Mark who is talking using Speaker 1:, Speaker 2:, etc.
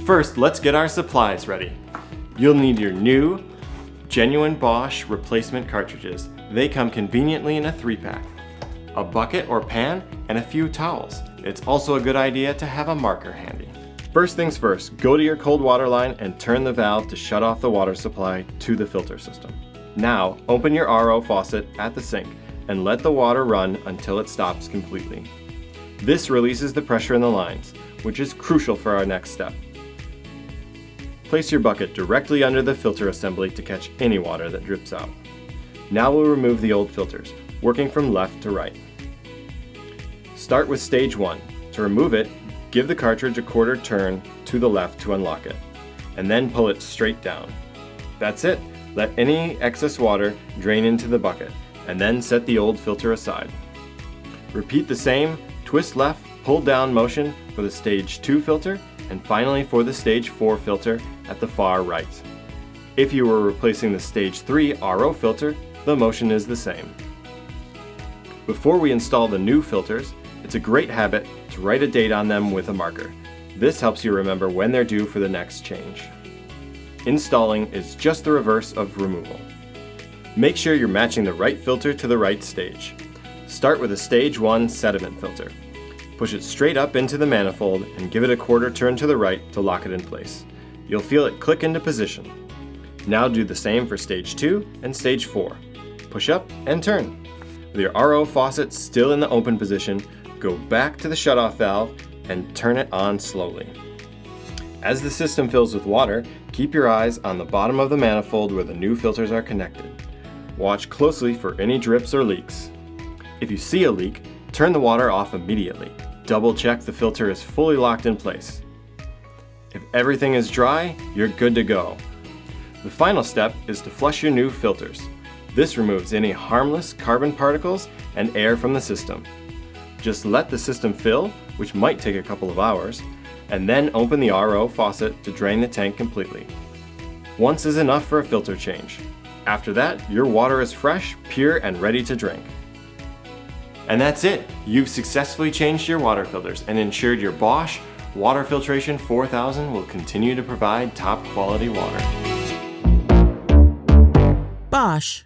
Speaker 1: First, let's get our supplies ready. You'll need your new, genuine Bosch replacement cartridges. They come conveniently in a 3-pack. A bucket or pan, and a few towels. It's also a good idea to have a marker handy. First things first, go to your cold water line and turn the valve to shut off the water supply to the filter system. Now, open your RO faucet at the sink and let the water run until it stops completely. This releases the pressure in the lines, which is crucial for our next step. Place your bucket directly under the filter assembly to catch any water that drips out. Now we'll remove the old filters, working from left to right. Start with stage 1. To remove it, give the cartridge a quarter turn to the left to unlock it, and then pull it straight down. That's it. Let any excess water drain into the bucket, and then set the old filter aside. Repeat the same twist left, pull down motion for the stage 2 filter, and finally for the stage 4 filter at the far right. If you were replacing the stage 3 RO filter, the motion is the same. Before we install the new filters, it's a great habit to write a date on them with a marker. This helps you remember when they're due for the next change. Installing is just the reverse of removal. Make sure you're matching the right filter to the right stage. Start with a stage 1 sediment filter. Push it straight up into the manifold and give it a quarter turn to the right to lock it in place. You'll feel it click into position. Now do the same for stage 2 and stage 4. Push up and turn. With your RO faucet still in the open position, go back to the shutoff valve and turn it on slowly. As the system fills with water, keep your eyes on the bottom of the manifold where the new filters are connected. Watch closely for any drips or leaks. If you see a leak, turn the water off immediately. Double check the filter is fully locked in place. If everything is dry, you're good to go. The final step is to flush your new filters. This removes any harmless carbon particles and air from the system. Just let the system fill, which might take a couple of hours, and then open the RO faucet to drain the tank completely. Once is enough for a filter change. After that, your water is fresh, pure, and ready to drink. And that's it! You've successfully changed your water filters and ensured your Bosch Water Filtration 4000 will continue to provide top quality water.
Speaker 2: Bosch.